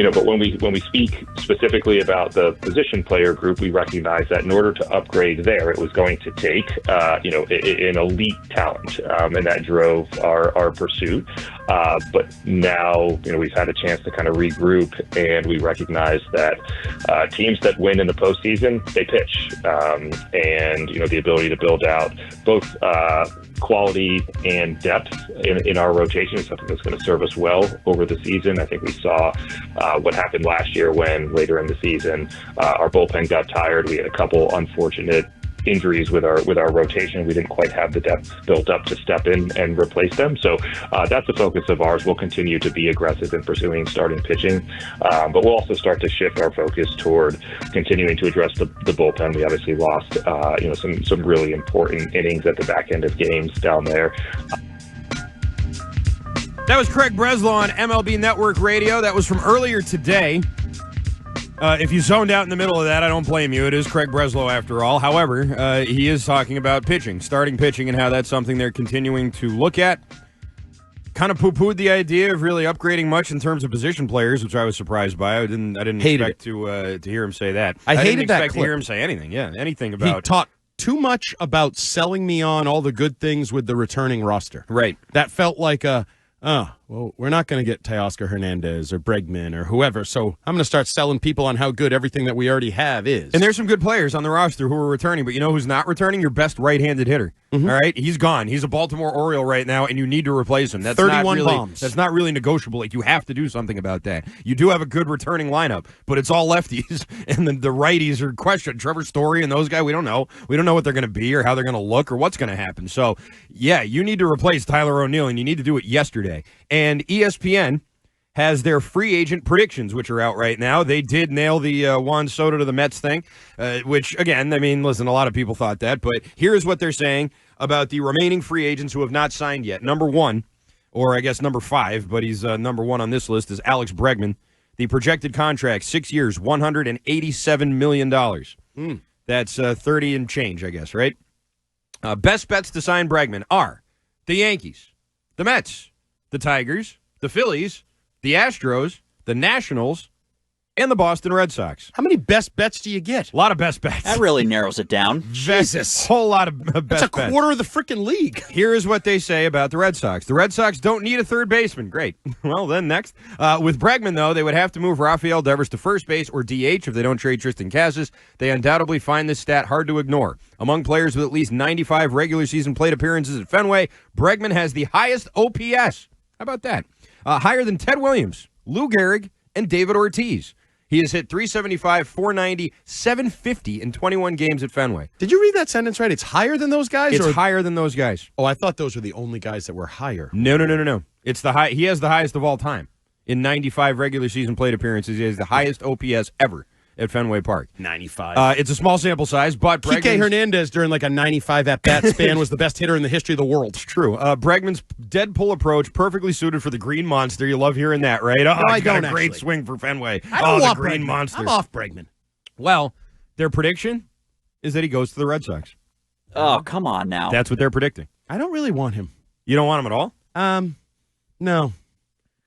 But when we speak specifically about the position player group, we recognize that in order to upgrade there, it was going to take, an elite talent, and that drove our pursuit. But now, we've had a chance to kind of regroup, and we recognize that teams that win in the postseason, they pitch, and the ability to build out both quality and depth in our rotation is something that's going to serve us well over the season. I think we saw what happened last year when later in the season our bullpen got tired. We had a couple unfortunate injuries with our rotation. We didn't quite have the depth built up to step in and replace them. So that's the focus of ours. We'll continue to be aggressive in pursuing starting pitching, but we'll also start to shift our focus toward continuing to address the bullpen. We obviously lost some really important innings at the back end of games down there. That was Craig Breslow on MLB Network Radio. That was from earlier today. If you zoned out in the middle of that, I don't blame you. It is Craig Breslow after all. However, he is talking about pitching, starting pitching, and how that's something they're continuing to look at. Kind of poo-pooed the idea of really upgrading much in terms of position players, which I was surprised by. I didn't expect to hear him say that. I hated didn't that expect clip. to hear him say anything. Yeah, anything about. He talked too much about selling me on all the good things with the returning roster. Right. That felt like well, we're not going to get Teoscar Hernandez or Bregman or whoever, so I'm going to start selling people on how good everything that we already have is. And there's some good players on the roster who are returning, but you know who's not returning? Your best right-handed hitter. Mm-hmm. All right? He's gone. He's a Baltimore Oriole right now, and you need to replace him. That's 31 bombs. That's not really negotiable. Like, you have to do something about that. You do have a good returning lineup, but it's all lefties, and the righties are questioned. Trevor Story and those guys, we don't know. We don't know what they're going to be or how they're going to look or what's going to happen. So, yeah, you need to replace Tyler O'Neill, and you need to do it yesterday. And ESPN has their free agent predictions, which are out right now. They did nail the Juan Soto to the Mets thing, which, again, I mean, listen, a lot of people thought that. But here's what they're saying about the remaining free agents who have not signed yet. Number one, or I guess number five, but he's number one on this list, is Alex Bregman. The projected contract, 6 years, $187 million. That's 30 and change, I guess, right? Best bets to sign Bregman are the Yankees, the Mets, the Tigers, the Phillies, the Astros, the Nationals, and the Boston Red Sox. How many best bets do you get? A lot of best bets. That really narrows it down. Jesus. Whole lot of best bets. That's a quarter of the freaking league. Here is what they say about the Red Sox. The Red Sox don't need a third baseman. Great. Well, then next. With Bregman, though, they would have to move Rafael Devers to first base or DH if they don't trade Tristan Casas. They undoubtedly find this stat hard to ignore. Among players with at least 95 regular season plate appearances at Fenway, Bregman has the highest OPS. How about that? Higher than Ted Williams, Lou Gehrig, and David Ortiz. He has hit 375, 490, 750 in 21 games at Fenway. Did you read that sentence right? It's higher than those guys? It's higher than those guys. Oh, I thought those were the only guys that were higher. No. It's the high. He has the highest of all time. In 95 regular season plate appearances, he has the highest OPS ever at Fenway Park. 95. It's a small sample size, but Kike Hernandez during like a 95 at-bat span was the best hitter in the history of the world. It's true. Bregman's dead pull approach, perfectly suited for the Green Monster. You love hearing that, right? No, I he's got don't a great actually. swing for Fenway. I don't want the Green Bregman. Monster. I'm off Bregman. Well, their prediction is that he goes to the Red Sox. Oh, come on now. That's what they're predicting. I don't really want him. You don't want him at all? No.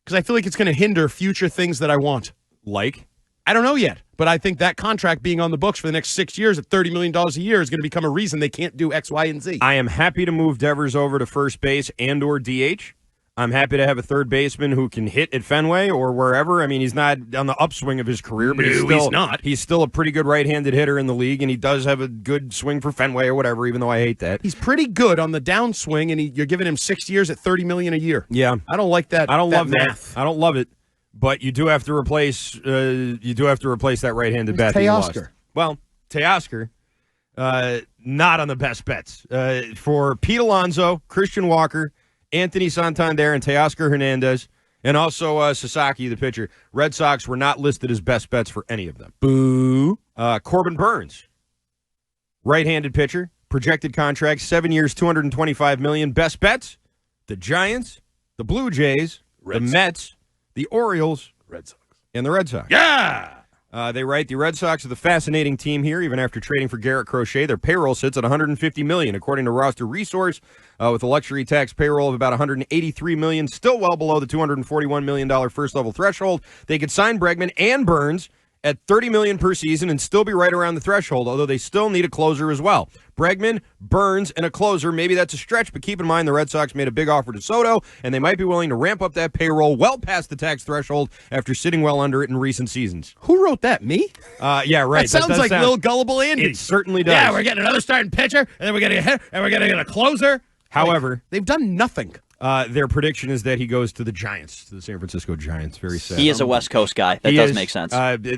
Because I feel like it's going to hinder future things that I want. Like? I don't know yet, but I think that contract being on the books for the next 6 years at $30 million a year is going to become a reason they can't do X, Y, and Z. I am happy to move Devers over to first base and or DH. I'm happy to have a third baseman who can hit at Fenway or wherever. I mean, he's not on the upswing of his career, but he's not. He's still a pretty good right-handed hitter in the league, and he does have a good swing for Fenway or whatever, even though I hate that. He's pretty good on the downswing, and you're giving him 6 years at $30 million a year. Yeah. I don't like that. I don't love math. that. I don't love it. But you do have to replace that right-handed bat that you lost. Well, Teoscar, not on the best bets. For Pete Alonso, Christian Walker, Anthony Santander, and Teoscar Hernandez, and also Sasaki, the pitcher, Red Sox were not listed as best bets for any of them. Boo. Corbin Burns, right-handed pitcher, projected contract, 7 years, $225 million. Best bets, the Giants, the Blue Jays, the Mets, the Orioles, Red Sox. and the Red Sox. Yeah! They write, the Red Sox are the fascinating team here. Even after trading for Garrett Crochet, their payroll sits at $150 million, according to Roster Resource, with a luxury tax payroll of about $183 million, still well below the $241 million first-level threshold. They could sign Bregman and Burns at $30 million per season and still be right around the threshold, although they still need a closer as well. Bregman, Burns, and a closer, maybe that's a stretch, but keep in mind the Red Sox made a big offer to Soto, and they might be willing to ramp up that payroll well past the tax threshold after sitting well under it in recent seasons. Who wrote that? Me? Yeah, right. That sounds like Lil Gullible Andy. It certainly does. Yeah, we're getting another starting pitcher, and then we're getting a hit, and we're going to get a closer. However, they've done nothing. Their prediction is that he goes to the Giants, to the San Francisco Giants. Very sad. He is a West Coast guy. That does make sense.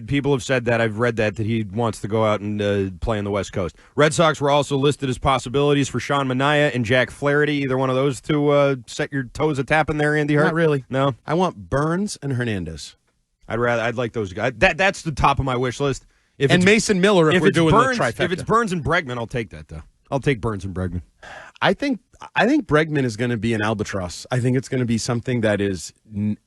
People have said that. I've read that he wants to go out and play on the West Coast. Red Sox were also listed as possibilities for Sean Manaea and Jack Flaherty. Either one of those to set your toes a tapping there, Andy Hart? Not really. No? I want Burns and Hernandez. I'd like those guys. That's the top of my wish list. And Mason Miller if we're doing Burns, the trifecta. If it's Burns and Bregman, I'll take that, though. I'll take Burns and Bregman. I think Bregman is going to be an albatross. I think it's going to be something that is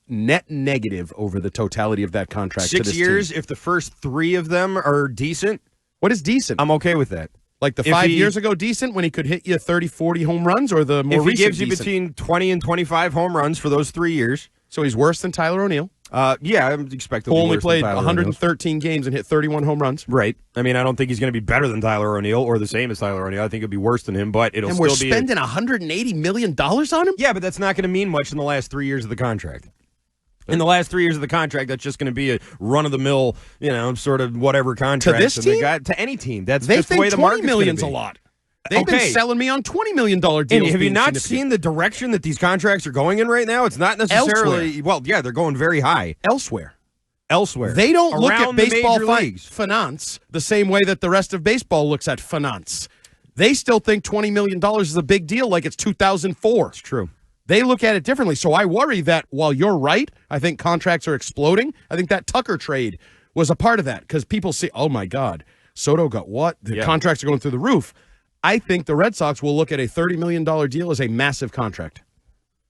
net negative over the totality of that contract. 6 years, team. if the first 3 of them are decent. What is decent? I'm okay with that. Like the 5 years ago decent when he could hit you 30, 40 home runs, or the more recent If he gives you decent? between 20 and 25 home runs for those 3 years. So he's worse than Tyler O'Neill. Yeah, I'm expecting. Who only played 113 games and hit 31 home runs. Right. I mean, I don't think he's going to be better than Tyler O'Neill or the same as Tyler O'Neill. I think it'll be worse than him, but it'll still be. And we're spending $180 million on him? Yeah, but that's not going to mean much in the last 3 years of the contract. In the last 3 years of the contract, that's just going to be a run-of-the-mill, sort of whatever contract. To this team? To any team. That's they just the way the market's $20 million's gonna be. a lot. They've been selling me on $20 million deals. And have you not seen the direction that these contracts are going in right now? It's not necessarily... Elsewhere. Well, yeah, they're going very high. Elsewhere. They don't look at baseball leagues. finance the same way that the rest of baseball looks at finance. They still think $20 million is a big deal like it's 2004. It's true. They look at it differently. So I worry that while you're right, I think contracts are exploding. I think that Tucker trade was a part of that because people see, oh, my God, Soto got what? The contracts are going through the roof. I think the Red Sox will look at a $30 million deal as a massive contract.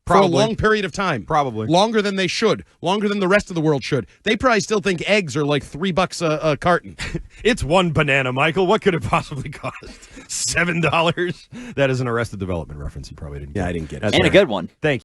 Probably. For a long period of time. Probably. Longer than they should. Longer than the rest of the world should. They probably still think eggs are like $3 a carton. It's one banana, Michael. What could it possibly cost? $7? That is an Arrested Development reference. You probably didn't get. Yeah, I didn't get it. And a good one. Thank you.